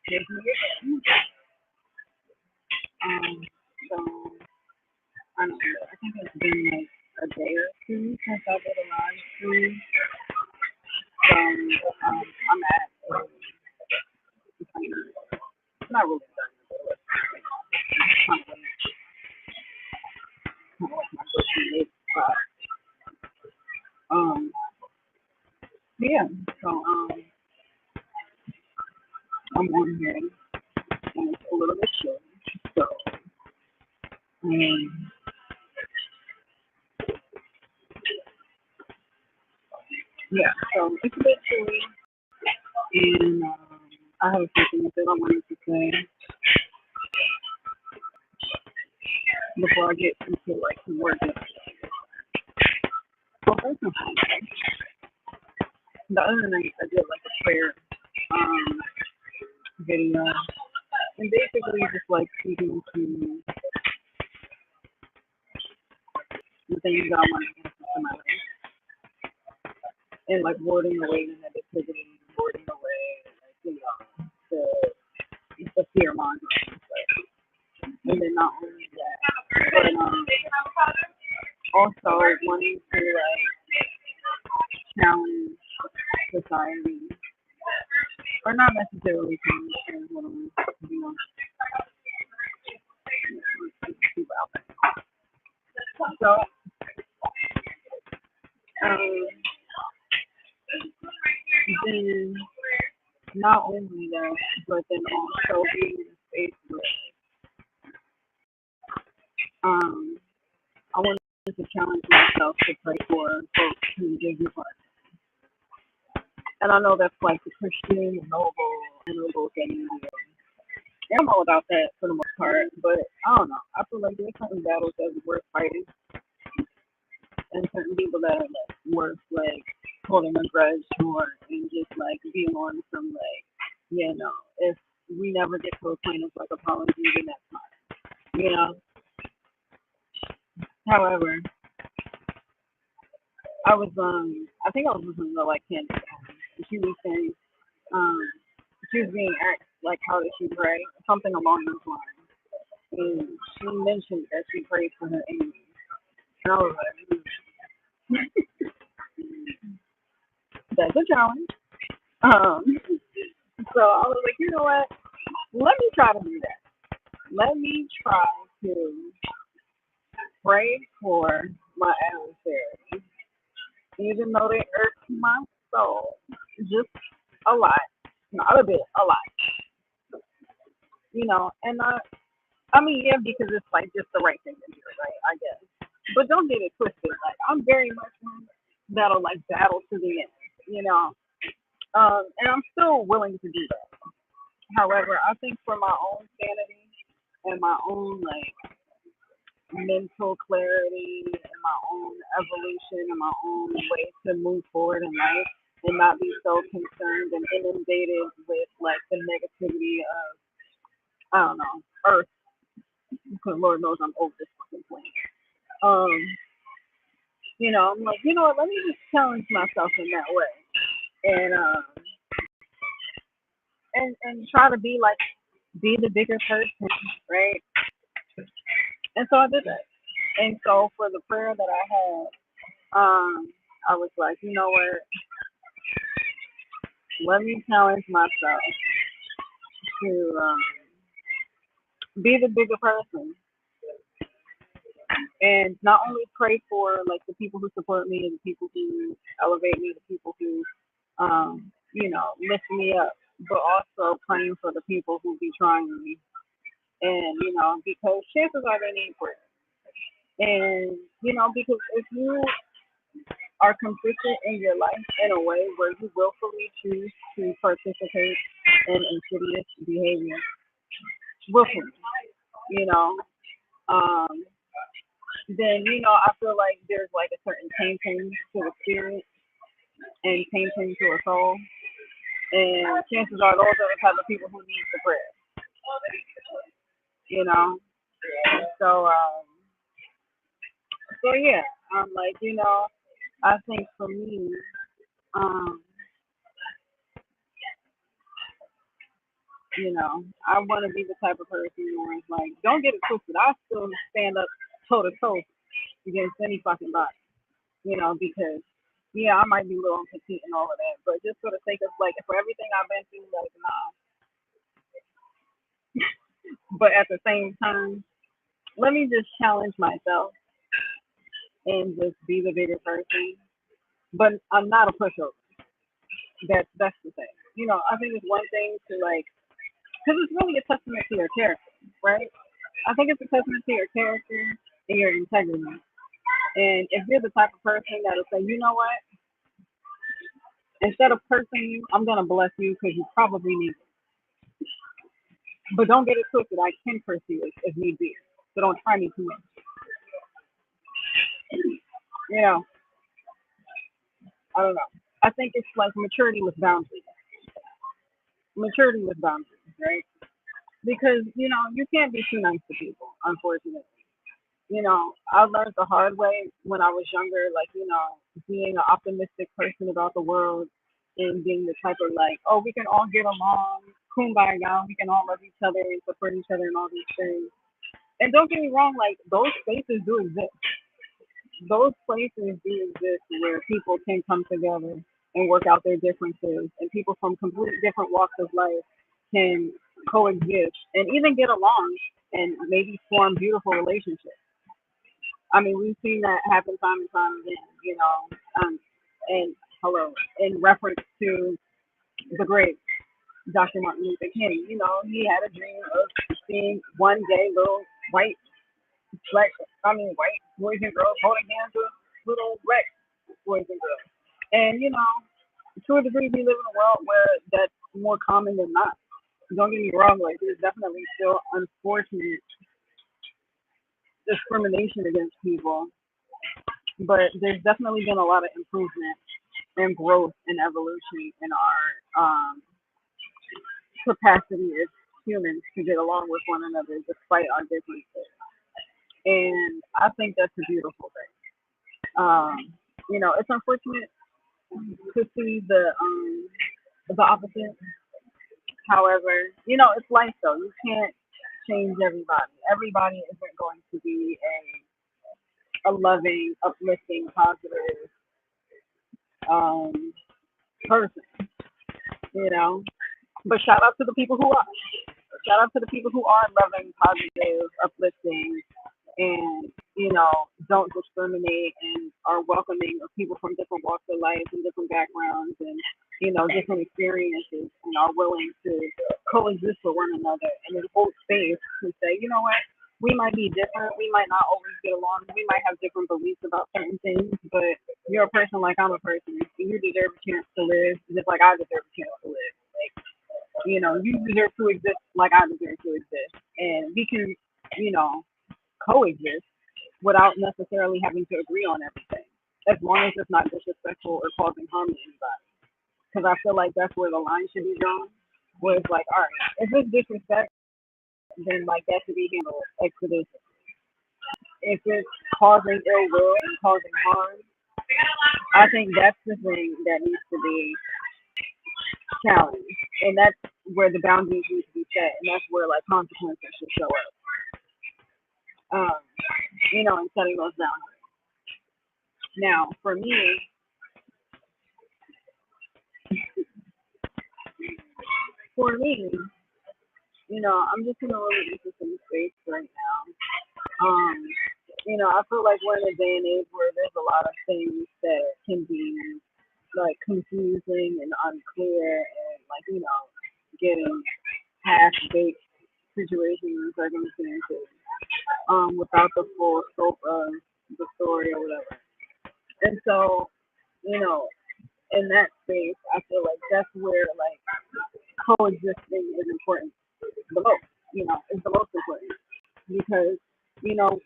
There's me again. So I don't know. I think it's been like a day or two since I did a live stream from I'm at it's not really done, but it's kind of like my go-to spot. Um, yeah. So I'm on here and it's a little bit short. So um, yeah. So it's a bit chilly, and I have a few things that I wanted to say before I get into like some work. So first of all, the other night I did like a prayer um video and basically just like speaking to the things that I want to answer to my life and like warding away the negativity, warding away like the fear mongering. And then not only that, but also wanting to like challenge society, or not necessarily challenge, you know, people out there. So, um, then not only that, but then also being in a space where um, I wanted to challenge myself to pray for folks who give you heart. And I know that's like the Christian noble thing to do. And I'm all about that for the most part, but I don't know. I feel like there's certain battles that's worth fighting, and certain people that are like worth like holding a grudge for, and just like being on some like, you know, if we never get to a point of like apology, then that's fine, you know. However, I think I was listening to like Candace, and she was saying, um, she was being asked like how did she pray, something along those lines, and she mentioned that she prayed for her enemies, and I was like, that's a challenge. Um, so I was like, you know what? Let me try to do that. Let me try to pray for my adversary, even though they irk my soul just a lot, not a bit, a lot, you know. And I mean, yeah, because it's like just the right thing to do, right? I guess. But don't get it twisted. Like I'm very much one that'll like battle to the end, you know. And I'm still willing to do that. However, I think for my own sanity and my own like mental clarity and my own evolution and my own way to move forward in life and not be so concerned and inundated with like the negativity of I don't know Earth. Because Lord knows I'm over this fucking planet. Um, I'm like, you know what? Let me just challenge myself in that way, and and try to be the bigger person, right? And so I did that. And so for the prayer that I had, I was like, you know what? Let me challenge myself to be the bigger person, and not only pray for like the people who support me and the people who elevate me, the people who lift me up, but also praying for the people who be trying me. And because chances are they need prayer. And because if you are consistent in your life in a way where you willfully choose to participate in insidious behavior, willfully, you know, um, then I feel like there's like a certain tainting to the spirit and tainting to a soul, and chances are those are the type of people who need the prayer, you know. So, so yeah, I'm like, I think for me, um, I want to be the type of person where it's like, don't get it twisted. I still stand up toe to toe against any fucking body, because yeah, I might be little and petite and all of that, but just for the sake of like, for everything I've been through, like, nah. But at the same time, let me just challenge myself and just be the bigger person. But I'm not a pushover. That's the thing. I think it's one thing to like, because it's really a testament to your character, right? I think it's a testament to your character and your integrity. And if you're the type of person that'll say, you know what, instead of cursing you, I'm gonna bless you because you probably need it. But don't get it twisted. I can curse you if need be. So don't try me too much. You know, I don't know. I think it's like maturity with boundaries. Maturity with boundaries, right? Because you can't be too nice to people, unfortunately. I learned the hard way when I was younger, like, being an optimistic person about the world and being the type of like, oh, we can all get along, kumbaya, we can all love each other and support each other and all these things. And don't get me wrong, like, those spaces do exist. Those places do exist where people can come together and work out their differences, and people from completely different walks of life can coexist and even get along and maybe form beautiful relationships. I mean, we've seen that happen time and time again, and hello, in reference to the great Dr. Martin Luther King. He had a dream of seeing one day little white, black, white boys and girls holding hands with little black boys and girls. And, to a degree, we live in a world where that's more common than not. Don't get me wrong, like, there's definitely still unfortunate discrimination against people, but there's definitely been a lot of improvement and growth and evolution in our capacity as humans to get along with one another despite our differences. And I think that's a beautiful thing. It's unfortunate to see the opposite. However, it's life though. You can't change everybody. Everybody isn't going to be a loving, uplifting, positive um, person. You know, but shout out to the people who are. Shout out to the people who are loving, positive, uplifting, and don't discriminate and are welcoming of people from different walks of life and different backgrounds and different experiences and are willing to coexist with one another and then hold space to say, you know what, we might be different, we might not always get along, we might have different beliefs about certain things, but you're a person like I'm a person, and you deserve a chance to live just like I deserve a chance to live. Like, you deserve to exist like I deserve to exist, and we can, you know, coexist without necessarily having to agree on everything, as long as it's not disrespectful or causing harm to anybody. Because I feel like that's where the line should be drawn. Where it's like, all right, if it's disrespect, then like that should be handled expeditiously. If it's causing ill will and causing harm, I think that's the thing that needs to be challenged, and that's where the boundaries need to be set, and that's where like consequences should show up. And setting those boundaries. Now, for me, I'm just in a really interesting space right now. Um, I feel like we're in a day and age where there's a lot of things that can be like confusing and unclear and like, getting half baked situations and circumstances, without the full scope of the story or whatever. And so, you know, in that space, I feel like that's where like coexisting is important the most. Is the most important because you know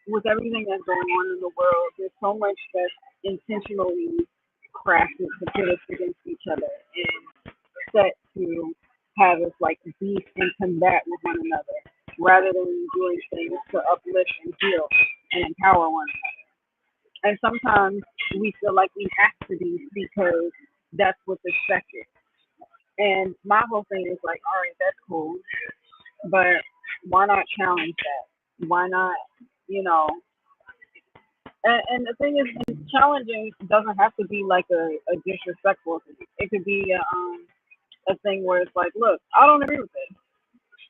with everything that's going on in the world, there's so much that's intentionally crafted to put us against each other and set to have us like beef and combat with one another rather than doing things to uplift and heal and empower one another. And sometimes we feel like we have to be because that's what's expected. And my whole thing is like, all right, that's cool, but why not challenge that? Why not, you know? And the thing is, challenging doesn't have to be like a disrespectful thing. It could be a thing where it's like, look, I don't agree with this,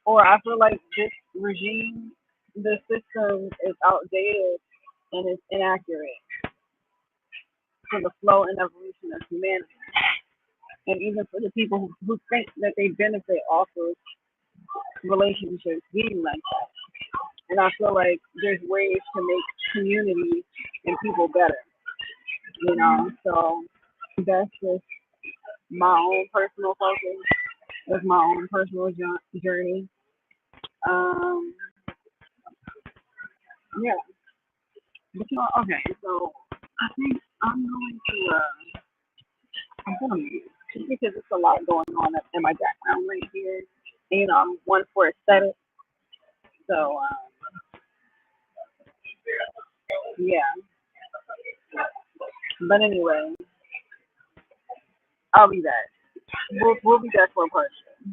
or I feel like this regime, the system is outdated and it's inaccurate for the flow and evolution of humanity, and even for the people who think that they benefit off of relationships being like that. And I feel like there's ways to make community and people better, you know. So that's just my own personal focus. That's my own personal journey. Um, yeah. But you know, okay. So I think I'm gonna mute just because it's a lot going on in my background right here. And, you know, I'm one for aesthetic. So yeah. But anyway, I'll be back. We'll be back for a part two.